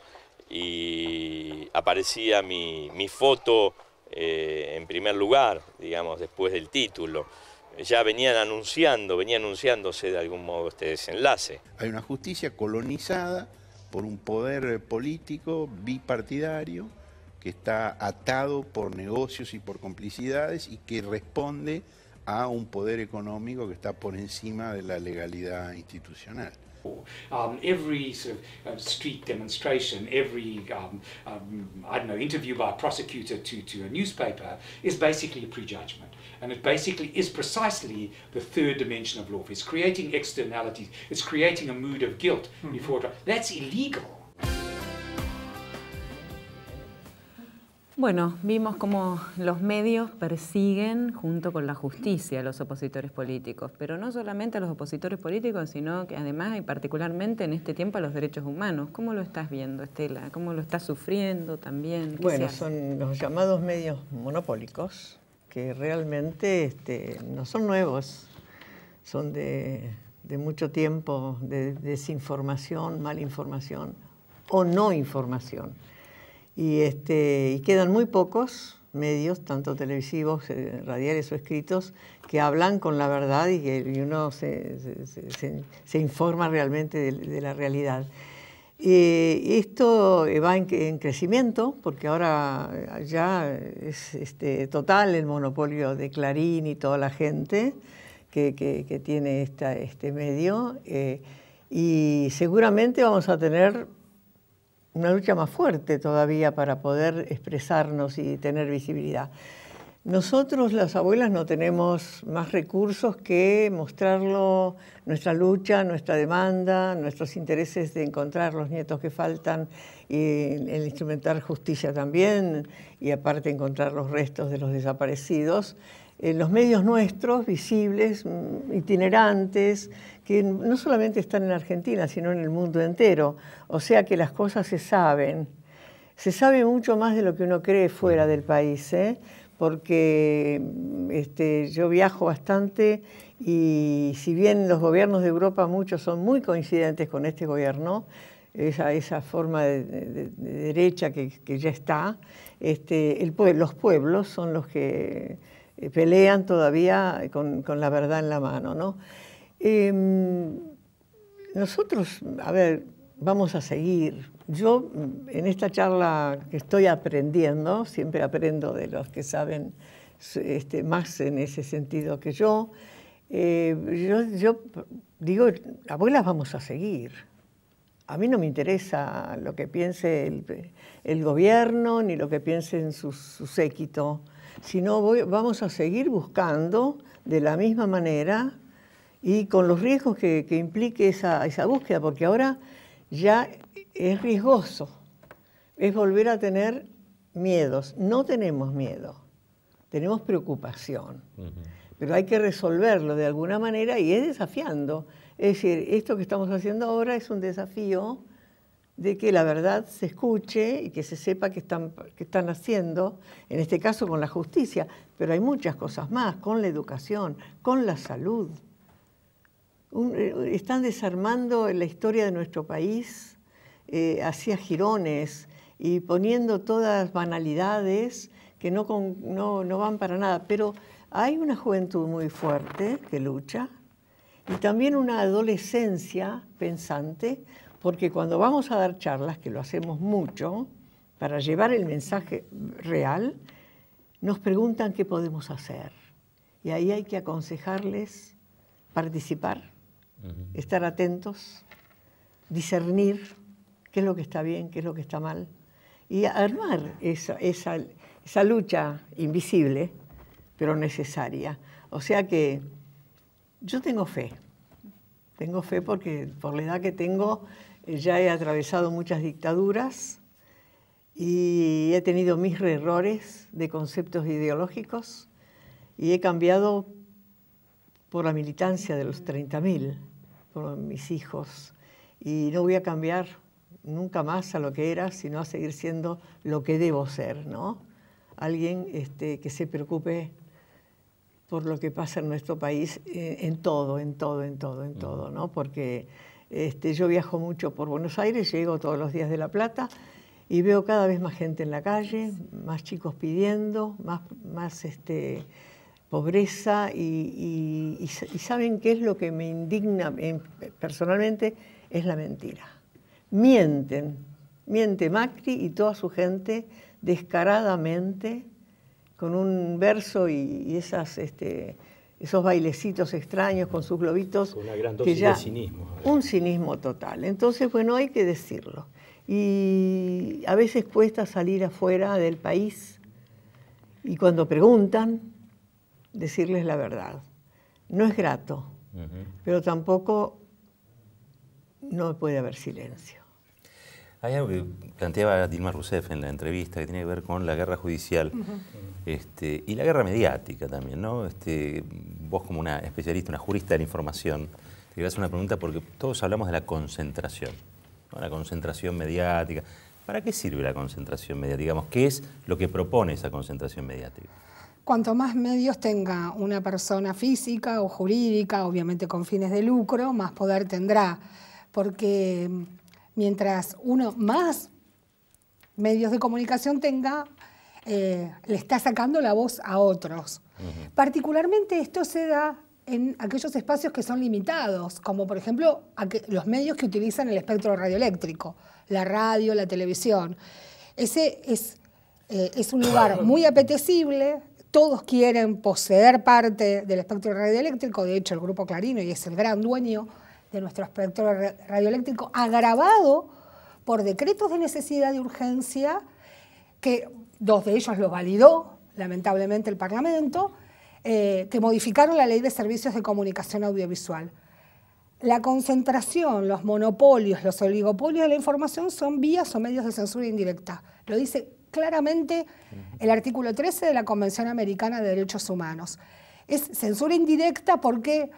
y aparecía mi foto en primer lugar, digamos, después del título. Ya venía anunciándose de algún modo este desenlace. Hay una justicia colonizada por un poder político bipartidario que está atado por negocios y por complicidades y que responde a un poder económico que está por encima de la legalidad institucional. Every sort of street demonstration, every I don't know, interview by a prosecutor to a newspaper is basically a prejudgment, and it basically is precisely the third dimension of law. It's creating externalities. It's creating a mood of guilt before trial. That's illegal. Bueno, vimos cómo los medios persiguen junto con la justicia a los opositores políticos, pero no solamente a los opositores políticos, sino que además y particularmente en este tiempo a los derechos humanos. ¿Cómo lo estás viendo, Estela? ¿Cómo lo estás sufriendo también? Bueno, son los llamados medios monopólicos, que realmente no son nuevos, son de mucho tiempo de desinformación, malinformación o no información. Y quedan muy pocos medios, tanto televisivos, radiales o escritos, que hablan con la verdad y que uno se informa realmente de la realidad. Esto va en crecimiento, porque ahora ya es total el monopolio de Clarín y toda la gente que tiene este medio, y seguramente vamos a tener una lucha más fuerte todavía para poder expresarnos y tener visibilidad. Nosotros, las abuelas, no tenemos más recursos que mostrarlo, nuestra lucha, nuestra demanda, nuestros intereses de encontrar los nietos que faltan, y el instrumentar justicia también, y aparte encontrar los restos de los desaparecidos. Los medios nuestros, visibles, itinerantes, que no solamente están en Argentina, sino en el mundo entero. O sea que las cosas se saben. Se sabe mucho más de lo que uno cree fuera del país, porque yo viajo bastante, y si bien los gobiernos de Europa muchos son muy coincidentes con este gobierno, esa forma de derecha que ya está, los pueblos son los que pelean todavía con la verdad en la mano, ¿no? Nosotros, a ver, vamos a seguir. Yo, en esta charla que estoy aprendiendo, siempre aprendo de los que saben más en ese sentido que yo digo, abuelas, vamos a seguir. A mí no me interesa lo que piense el gobierno, ni lo que piense en su séquito, sino vamos a seguir buscando de la misma manera y con los riesgos que implique esa búsqueda, porque ahora ya es riesgoso, es volver a tener miedos. No tenemos miedo, tenemos preocupación, pero hay que resolverlo de alguna manera y es desafiando. Es decir, esto que estamos haciendo ahora es un desafío de que la verdad se escuche y que se sepa qué están haciendo, en este caso con la justicia, pero hay muchas cosas más, con la educación, con la salud. Están desarmando la historia de nuestro país hacia jirones y poniendo todas banalidades que no van para nada, pero hay una juventud muy fuerte que lucha y también una adolescencia pensante, porque cuando vamos a dar charlas, que lo hacemos mucho, para llevar el mensaje real, nos preguntan qué podemos hacer. Y ahí hay que aconsejarles participar, estar atentos, discernir qué es lo que está bien, qué es lo que está mal, y armar esa lucha invisible pero necesaria. O sea que yo tengo fe porque por la edad que tengo ya he atravesado muchas dictaduras y he tenido mis errores de conceptos ideológicos y he cambiado por la militancia de los 30.000, por mis hijos, y no voy a cambiar nunca más a lo que era, sino a seguir siendo lo que debo ser, ¿no? Alguien que se preocupe por lo que pasa en nuestro país en todo, ¿no? Porque yo viajo mucho por Buenos Aires, llego todos los días de La Plata y veo cada vez más gente en la calle, más chicos pidiendo, más pobreza y ¿saben qué es lo que me indigna personalmente? Es la mentira. Miente Macri y toda su gente descaradamente con un verso y esos bailecitos extraños con sus globitos. Una gran dosis de cinismo. Un cinismo total. Entonces, bueno, hay que decirlo. Y a veces cuesta salir afuera del país y cuando preguntan, decirles la verdad. No es grato, pero tampoco no puede haber silencio. Hay algo que planteaba Dilma Rousseff en la entrevista que tiene que ver con la guerra judicial y la guerra mediática también, ¿no? Vos como una especialista, una jurista de la información, te quería hacer una pregunta porque todos hablamos de la concentración, ¿no? La concentración mediática. ¿Para qué sirve la concentración mediática? Digamos, ¿qué es lo que propone esa concentración mediática? Cuanto más medios tenga una persona física o jurídica, obviamente con fines de lucro, más poder tendrá, porque mientras uno más medios de comunicación tenga, le está sacando la voz a otros. Particularmente esto se da en aquellos espacios que son limitados, como por ejemplo los medios que utilizan el espectro radioeléctrico, la radio, la televisión. Ese es un lugar muy apetecible, todos quieren poseer parte del espectro radioeléctrico, de hecho el Grupo Clarín hoy es el gran dueño de nuestro espectro radioeléctrico, agravado por decretos de necesidad de urgencia, que 2 de ellos lo validó, lamentablemente, el Parlamento, que modificaron la Ley de Servicios de Comunicación Audiovisual. La concentración, los monopolios, los oligopolios de la información son vías o medios de censura indirecta. Lo dice claramente el artículo 13 de la Convención Americana de Derechos Humanos. Es censura indirecta porque,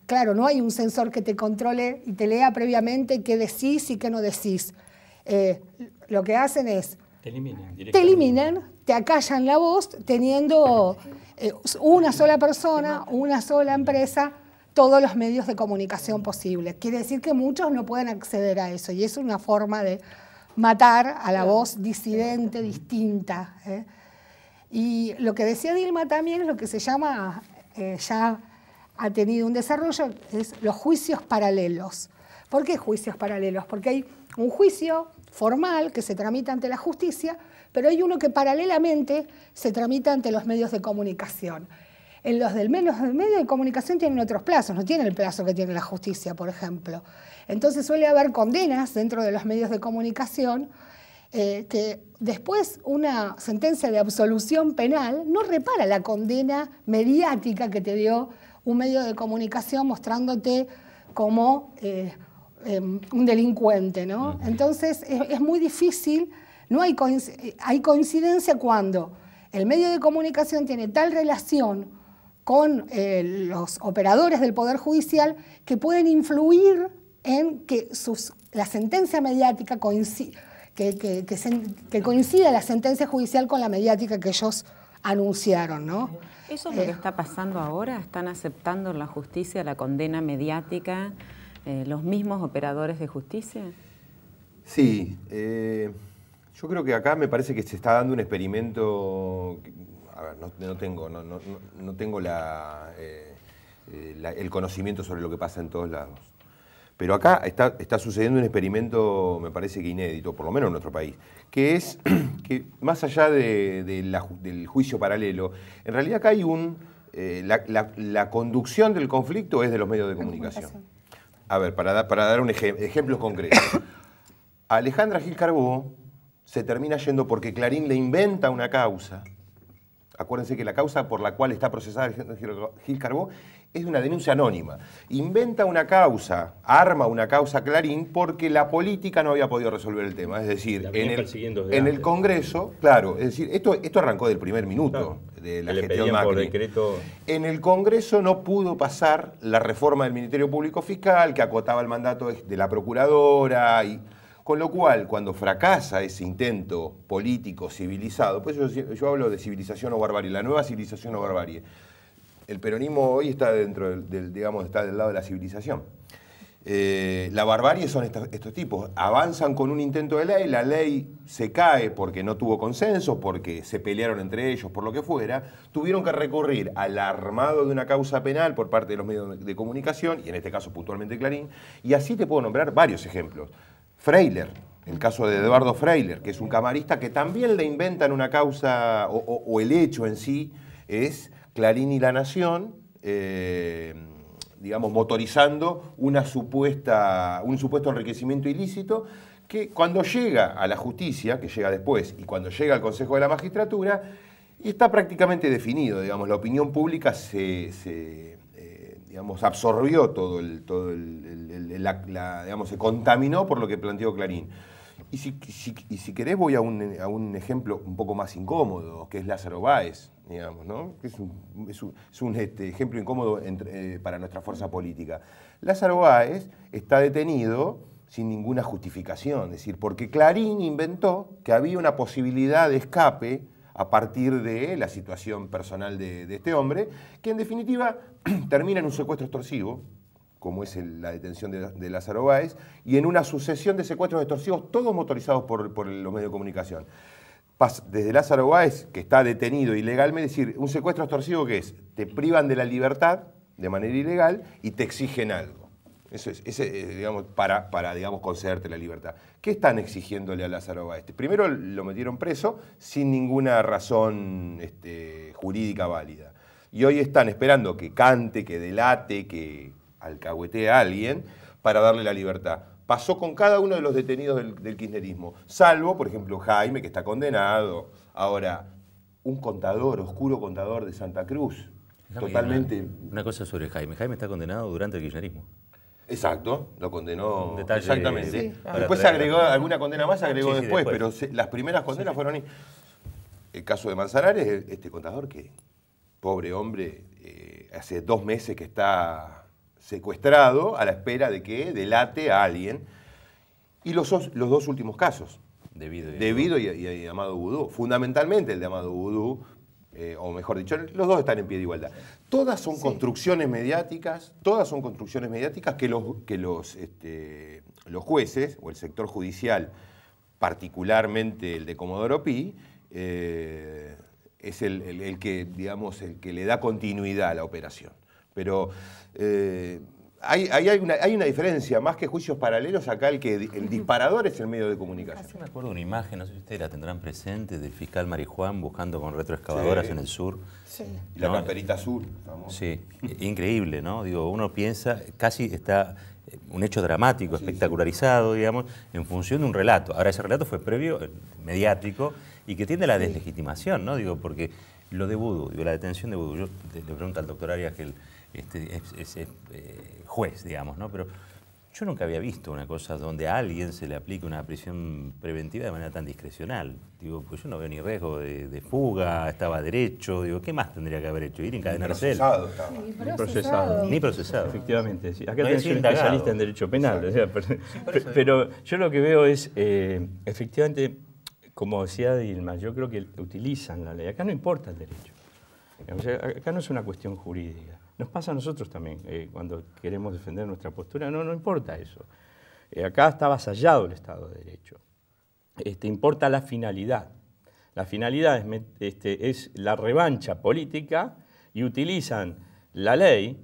claro, no hay un censor que te controle y te lea previamente qué decís y qué no decís. Lo que hacen es te eliminan, te acallan la voz, teniendo una sola persona, una sola empresa, todos los medios de comunicación posibles. Quiere decir que muchos no pueden acceder a eso y es una forma de matar a la voz disidente, distinta. Y lo que decía Dilma también es lo que se llama, ya ha tenido un desarrollo, es los juicios paralelos. ¿Por qué juicios paralelos? Porque hay un juicio formal que se tramita ante la justicia, pero hay uno que paralelamente se tramita ante los medios de comunicación. En los del medio de comunicación tienen otros plazos, no tienen el plazo que tiene la justicia, por ejemplo. Entonces suele haber condenas dentro de los medios de comunicación que después una sentencia de absolución penal no repara la condena mediática que te dio un medio de comunicación mostrándote como un delincuente, ¿no? Entonces es muy difícil, hay coincidencia cuando el medio de comunicación tiene tal relación con los operadores del Poder Judicial que pueden influir en que la sentencia mediática que coincida la sentencia judicial con la mediática que ellos anunciaron, ¿no? ¿Eso es lo que está pasando ahora? ¿Están aceptando en la justicia la condena mediática los mismos operadores de justicia? Sí, yo creo que acá me parece que se está dando un experimento. A ver, no tengo el conocimiento sobre lo que pasa en todos lados. Pero acá está sucediendo un experimento, me parece que inédito, por lo menos en nuestro país, que es que más allá del juicio paralelo, en realidad acá hay la conducción del conflicto es de los medios de comunicación. A ver, para dar un ejemplo concreto. Alejandra Gil Carbó se termina yendo porque Clarín le inventa una causa Acuérdense que la causa por la cual está procesada Gil Carbó es una denuncia anónima. Inventa una causa, arma una causa Clarín porque la política no había podido resolver el tema. Es decir, en el Congreso, claro, es decir, esto arrancó del primer minuto de la gestión Macri. Por decreto. En el Congreso no pudo pasar la reforma del Ministerio Público Fiscal que acotaba el mandato de la Procuradora y... Con lo cual, cuando fracasa ese intento político civilizado, pues yo hablo de civilización o barbarie, la nueva civilización o barbarie. El peronismo hoy está dentro digamos, está del lado de la civilización. La barbarie son estos tipos. Avanzan con un intento de ley, la ley se cae porque no tuvo consenso, porque se pelearon entre ellos, por lo que fuera. Tuvieron que recurrir al armado de una causa penal por parte de los medios de comunicación, y en este caso puntualmente Clarín, y así te puedo nombrar varios ejemplos. Freiler, el caso de Eduardo Freiler, que es un camarista que también le inventan una causa, o el hecho en sí es Clarín y La Nación, digamos, motorizando un supuesto enriquecimiento ilícito que cuando llega a la justicia, que llega después, y cuando llega al Consejo de la Magistratura, está prácticamente definido, digamos, la opinión pública digamos, absorbió digamos, se contaminó por lo que planteó Clarín. Y si querés voy a un ejemplo un poco más incómodo, que es Lázaro Báez, digamos, ¿no? Que es un ejemplo incómodo para nuestra fuerza política. Lázaro Báez está detenido sin ninguna justificación, es decir, porque Clarín inventó que había una posibilidad de escape a partir de la situación personal de este hombre, que en definitiva termina en un secuestro extorsivo, como es la detención de Lázaro Báez, y en una sucesión de secuestros extorsivos, todos motorizados por los medios de comunicación. Desde Lázaro Báez, que está detenido ilegalmente, es decir, un secuestro extorsivo que es, te privan de la libertad de manera ilegal y te exigen algo. Eso es, digamos, para digamos, concederte la libertad. ¿Qué están exigiéndole a Lázaro Báez? Primero lo metieron preso sin ninguna razón jurídica válida. Y hoy están esperando que cante, que delate, que alcahuetee a alguien para darle la libertad. Pasó con cada uno de los detenidos del kirchnerismo, salvo, por ejemplo, Jaime, que está condenado. Ahora, un contador, oscuro contador de Santa Cruz, totalmente... Una cosa sobre Jaime. Jaime está condenado durante el kirchnerismo. Exacto, lo condenó exactamente. Sí. Después se agregó, alguna condena más se agregó después, pero las primeras condenas fueron ahí. El caso de Manzanares, este contador que, pobre hombre, hace 2 meses que está secuestrado a la espera de que delate a alguien. Y los dos últimos casos, Debido y Amado Vudú, fundamentalmente el de Amado Vudú, o mejor dicho, los dos están en pie de igualdad. Todas son construcciones mediáticas, que los jueces o el sector judicial, particularmente el de Comodoro Pi, es el que, digamos, el que le da continuidad a la operación. Pero hay una diferencia, más que juicios paralelos, acá el disparador es el medio de comunicación. Yo me acuerdo de una imagen, no sé si ustedes la tendrán presente, del fiscal Marijuán buscando con retroexcavadoras en el sur. Sí. Y la camperita azul. Vamos. Sí, increíble, ¿no? Digo, uno piensa, casi está un hecho dramático, espectacularizado, digamos, en función de un relato. Ahora, ese relato fue previo, mediático, y que tiende a la deslegitimación, ¿no? Digo, porque lo de Vudú, digo, la detención de Vudú, yo le pregunto al doctor Arias, que es juez, digamos, ¿no? Pero yo nunca había visto una cosa donde a alguien se le aplique una prisión preventiva de manera tan discrecional. Digo, pues yo no veo ni riesgo de fuga, estaba derecho, digo, ¿qué más tendría que haber hecho? Ir a encadenarse él. Ni procesado. Efectivamente, sí. Acá tenés un especialista en derecho penal. O sea, pero yo lo que veo es, efectivamente, como decía Dilma, yo creo que utilizan la ley. Acá no importa el derecho. O sea, acá no es una cuestión jurídica. Nos pasa a nosotros también, cuando queremos defender nuestra postura, no importa eso. Acá está avasallado el Estado de Derecho. Importa la finalidad. La finalidad es la revancha política y utilizan la ley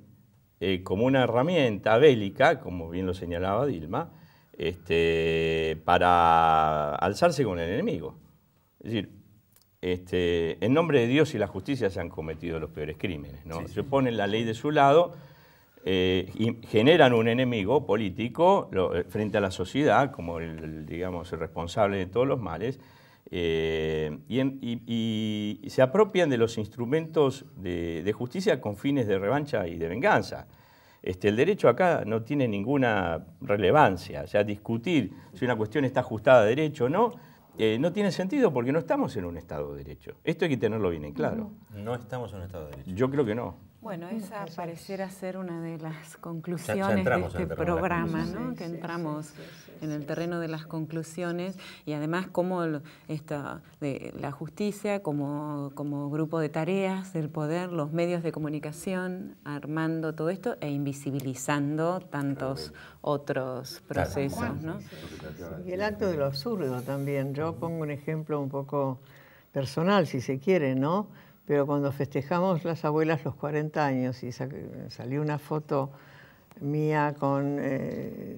como una herramienta bélica, como bien lo señalaba Dilma, para alzarse con el enemigo. Es decir, en nombre de Dios y la justicia se han cometido los peores crímenes, ¿no? Se ponen la ley de su lado y generan un enemigo político frente a la sociedad como digamos, el responsable de todos los males, Y se apropian de los instrumentos de justicia con fines de revancha y de venganza. El derecho acá no tiene ninguna relevancia. O sea, discutir si una cuestión está ajustada a derecho o no, no tiene sentido porque no estamos en un Estado de Derecho. Esto hay que tenerlo bien en claro. No estamos en un Estado de Derecho. Yo creo que no. Bueno, esa pareciera ser una de las conclusiones de este programa, ¿no? Que entramos en el terreno de las conclusiones y además cómo de la justicia como grupo de tareas del poder, los medios de comunicación, armando todo esto e invisibilizando tantos otros procesos, ¿no? Y el acto de lo absurdo también. Yo pongo un ejemplo un poco personal, si se quiere, ¿no? Pero cuando festejamos las abuelas los 40 años y salió una foto mía con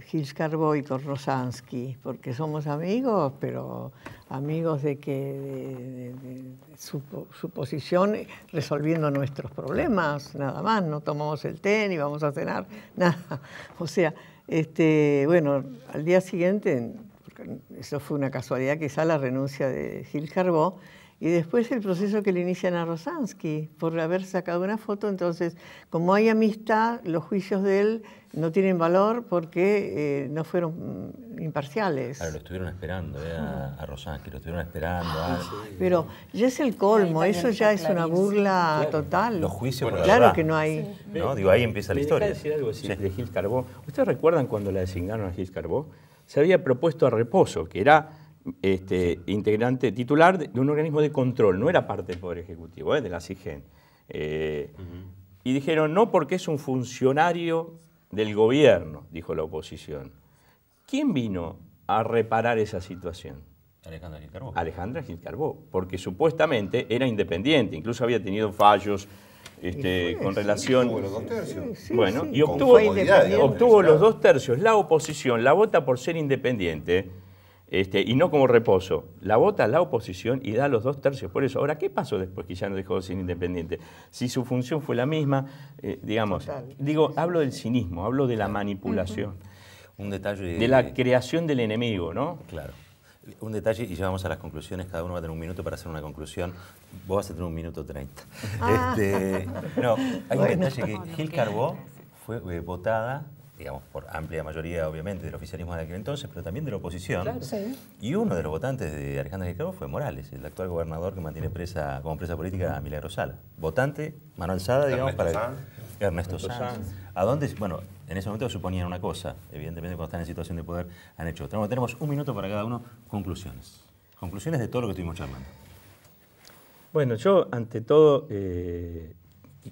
Gilles Carbó y con Rosansky, porque somos amigos, pero amigos de su posición resolviendo nuestros problemas, nada más, no tomamos el té ni vamos a cenar, nada. O sea, bueno, al día siguiente, eso fue una casualidad, quizá la renuncia de Gilles Carbó, y después el proceso que le inician a Rosansky por haber sacado una foto. Entonces, como hay amistad, los juicios de él no tienen valor porque no fueron imparciales. Claro, lo estuvieron esperando a Rosansky, lo estuvieron esperando. Pero ya es el colmo, eso ya es una burla total. Los juicios, bueno, claro que no hay. ¿No? Digo, ahí empieza la historia. Decir algo de Gilles Carbó. ¿Ustedes recuerdan cuando la designaron a Gilles Carbó? Se había propuesto a Reposo, que era integrante titular de un organismo de control, no era parte del Poder Ejecutivo, de la CIGEN. Y dijeron, no porque es un funcionario del gobierno, dijo la oposición. ¿Quién vino a reparar esa situación? Alejandra Gil Carbó. Alejandra Gil Carbó, porque supuestamente era independiente, incluso había tenido fallos con relación... Obtuvo los 2 tercios. Bueno, y obtuvo los 2 tercios. La oposición la vota por ser independiente, y no como Reposo. La vota la oposición y da los 2 tercios. Por eso, ahora, ¿qué pasó después que ya no dejó de ser independiente? Si su función fue la misma, digamos, hablo del cinismo, hablo de la manipulación. Un detalle... De la creación del enemigo, ¿no? Claro. Un detalle, y ya vamos a las conclusiones, cada uno va a tener un minuto para hacer una conclusión. Vos vas a tener 1 minuto 30. No, hay un detalle que Gil Carbó fue votada, digamos, por amplia mayoría, obviamente, del oficialismo de aquel entonces, pero también de la oposición. Claro. Sí. Y uno de los votantes de Alejandra Gil Carbó fue Morales, el actual gobernador que mantiene como presa política a Milagros Sala. Votante, mano alzada, digamos, para Ernesto Sanz. ¿A dónde? Bueno, en ese momento suponían una cosa, evidentemente cuando están en situación de poder han hecho otra. Tenemos 1 minuto para cada uno. Conclusiones. Conclusiones de todo lo que estuvimos charlando. Bueno, yo ante todo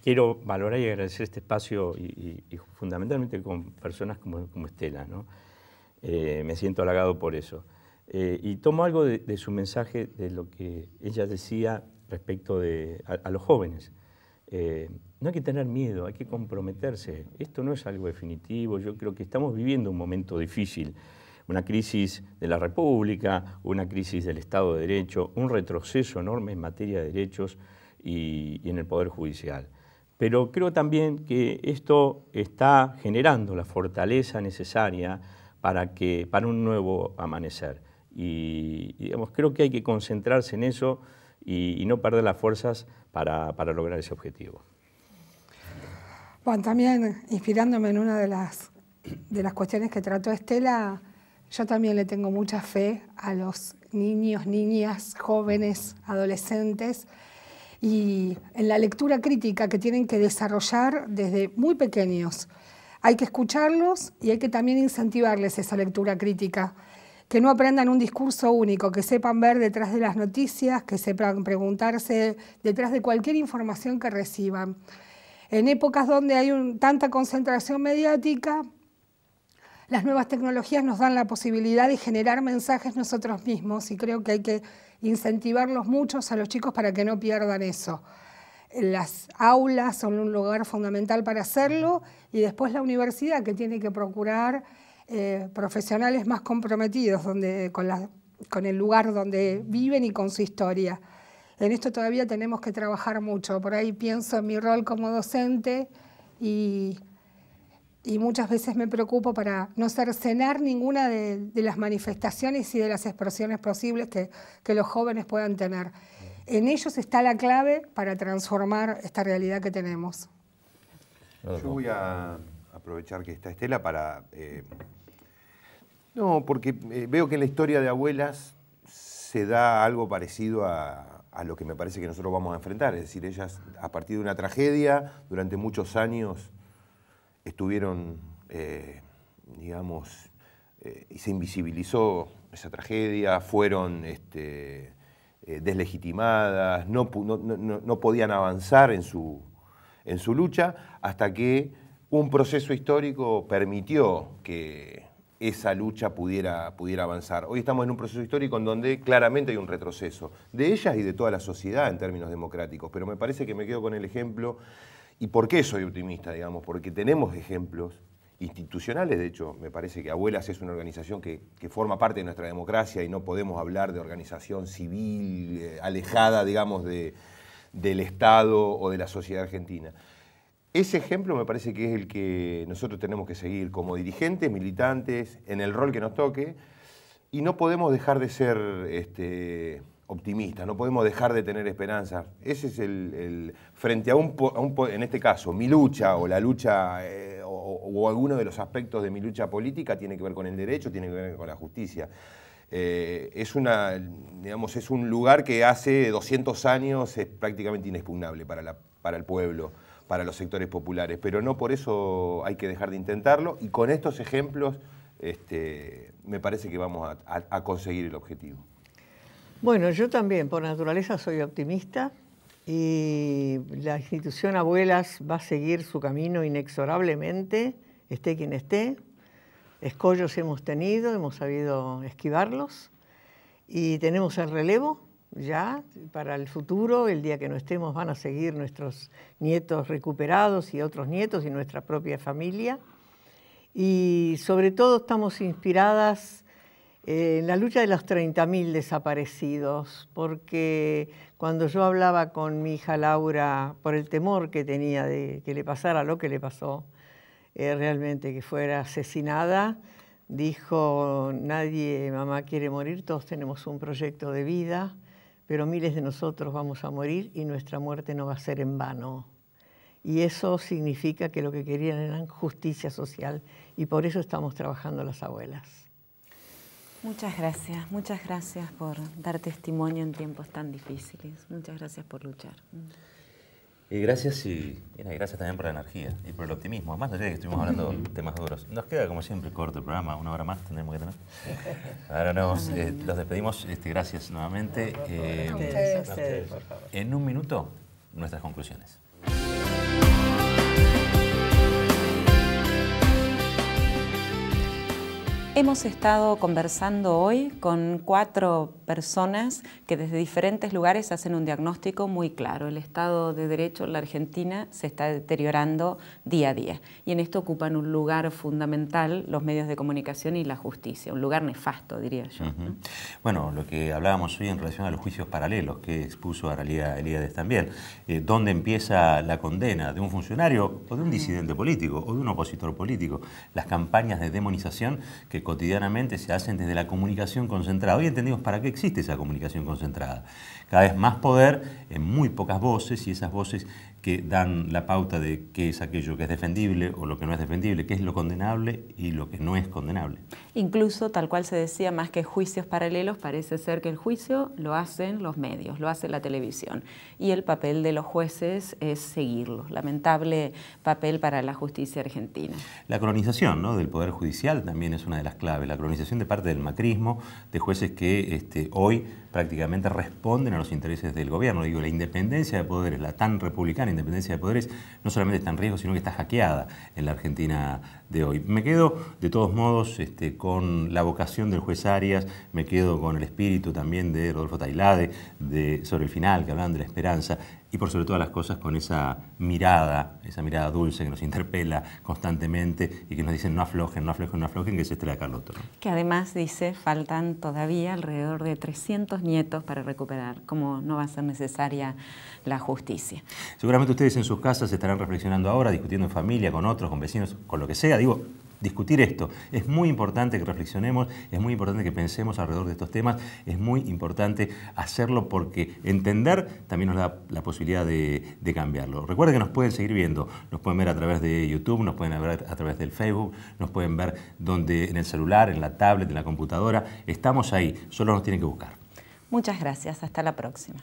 quiero valorar y agradecer este espacio y fundamentalmente con personas como Estela, ¿no? Me siento halagado por eso. Y tomo algo de su mensaje, de lo que ella decía respecto a los jóvenes. No hay que tener miedo, hay que comprometerse. Esto no es algo definitivo. Yo creo que estamos viviendo un momento difícil, una crisis de la República, una crisis del Estado de Derecho, un retroceso enorme en materia de derechos y en el Poder Judicial. Pero creo también que esto está generando la fortaleza necesaria para un nuevo amanecer. Y digamos, creo que hay que concentrarse en eso y no perder las fuerzas para lograr ese objetivo. Bueno, también inspirándome en una de las cuestiones que trató Estela, yo también le tengo mucha fe a los niños, niñas, jóvenes, adolescentes y en la lectura crítica que tienen que desarrollar desde muy pequeños. Hay que escucharlos y hay que también incentivarles esa lectura crítica, que no aprendan un discurso único, que sepan ver detrás de las noticias, que sepan preguntarse detrás de cualquier información que reciban. En épocas donde hay tanta concentración mediática, las nuevas tecnologías nos dan la posibilidad de generar mensajes nosotros mismos y creo que hay que incentivarlos mucho a los chicos para que no pierdan eso. Las aulas son un lugar fundamental para hacerlo y después la universidad que tiene que procurar profesionales más comprometidos con el lugar donde viven y con su historia. En esto todavía tenemos que trabajar mucho. Por ahí pienso en mi rol como docente y y muchas veces me preocupo para no cercenar ninguna de las manifestaciones y de las expresiones posibles que los jóvenes puedan tener. En ellos está la clave para transformar esta realidad que tenemos. Yo voy a aprovechar que está Estela para... no, porque veo que en la historia de abuelas se da algo parecido a lo que me parece que nosotros vamos a enfrentar. Es decir, ellas, a partir de una tragedia, durante muchos años estuvieron, digamos, y se invisibilizó esa tragedia, fueron deslegitimadas, no podían avanzar en su lucha, hasta que un proceso histórico permitió que esa lucha pudiera avanzar. Hoy estamos en un proceso histórico en donde claramente hay un retroceso de ellas y de toda la sociedad en términos democráticos, pero me parece que me quedo con el ejemplo. ¿Y por qué soy optimista? Digamos, porque tenemos ejemplos institucionales. De hecho, me parece que Abuelas es una organización que forma parte de nuestra democracia y no podemos hablar de organización civil alejada, digamos, del Estado o de la sociedad argentina. Ese ejemplo me parece que es el que nosotros tenemos que seguir como dirigentes, militantes, en el rol que nos toque, y no podemos dejar de ser optimistas, no podemos dejar de tener esperanza. Ese es frente a en este caso, mi lucha o la lucha o alguno de los aspectos de mi lucha política tiene que ver con el derecho, tiene que ver con la justicia. Es un lugar que hace 200 años es prácticamente inexpugnable para el pueblo, para los sectores populares, pero no por eso hay que dejar de intentarlo, y con estos ejemplos me parece que vamos a conseguir el objetivo. Bueno, yo también, por naturaleza, soy optimista, y la institución Abuelas va a seguir su camino inexorablemente, esté quien esté. Escollos hemos tenido, hemos sabido esquivarlos, y tenemos el relevo ya para el futuro. El día que no estemos van a seguir nuestros nietos recuperados y otros nietos y nuestra propia familia. Y sobre todo estamos inspiradas en la lucha de los 30.000 desaparecidos, porque cuando yo hablaba con mi hija Laura por el temor que tenía de que le pasara lo que le pasó, realmente que fuera asesinada, dijo: nadie, mamá, quiere morir, todos tenemos un proyecto de vida, pero miles de nosotros vamos a morir y nuestra muerte no va a ser en vano. Y eso significa que lo que querían era justicia social, y por eso estamos trabajando las abuelas. Muchas gracias por dar testimonio en tiempos tan difíciles. Muchas gracias por luchar. Y gracias también por la energía y por el optimismo. Más allá de que estuvimos hablando de temas duros. Nos queda, como siempre, corto el programa, 1 hora más tendremos que tener. Ahora los despedimos. Gracias nuevamente. En un minuto, nuestras conclusiones. Hemos estado conversando hoy con 4 personas que desde diferentes lugares hacen un diagnóstico muy claro. El Estado de Derecho en la Argentina se está deteriorando día a día, y en esto ocupan un lugar fundamental los medios de comunicación y la justicia, un lugar nefasto, diría yo. ¿No? Bueno, lo que hablábamos hoy en relación a los juicios paralelos que expuso Aralía Elíades también, ¿dónde empieza la condena de un funcionario o de un disidente político o de un opositor político? Las campañas de demonización que cotidianamente se hacen desde la comunicación concentrada. Hoy entendimos para qué existe esa comunicación concentrada. Cada vez más poder en muy pocas voces, y esas voces que dan la pauta de qué es aquello que es defendible o lo que no es defendible, qué es lo condenable y lo que no es condenable. Incluso, tal cual se decía, más que juicios paralelos, parece ser que el juicio lo hacen los medios, lo hace la televisión, y el papel de los jueces es seguirlo. Lamentable papel para la justicia argentina. La colonización, ¿no?, del Poder Judicial también es una de las claves. La colonización de parte del macrismo, de jueces que hoy prácticamente responden a los intereses del gobierno. Digo, la independencia de poderes, la tan republicana independencia de poderes, no solamente está en riesgo, sino que está hackeada en la Argentina de hoy. Me quedo, de todos modos, con la vocación del juez Arias, me quedo con el espíritu también de Rodolfo Tailade, sobre el final, que hablan de la esperanza, y por sobre todas las cosas con esa mirada dulce que nos interpela constantemente y que nos dicen no aflojen, no aflojen, no aflojen, que es Estela Carlotto, ¿no? Que además dice, faltan todavía alrededor de 300 tantos nietos para recuperar, como no va a ser necesaria la justicia. Seguramente ustedes en sus casas estarán reflexionando ahora, discutiendo en familia, con otros, con vecinos, con lo que sea. Digo, discutir esto. Es muy importante que reflexionemos, es muy importante que pensemos alrededor de estos temas, es muy importante hacerlo porque entender también nos da la posibilidad de cambiarlo. Recuerden que nos pueden seguir viendo, nos pueden ver a través de YouTube, nos pueden ver a través del Facebook, nos pueden ver en el celular, en la tablet, en la computadora. Estamos ahí, solo nos tienen que buscar. Muchas gracias, hasta la próxima.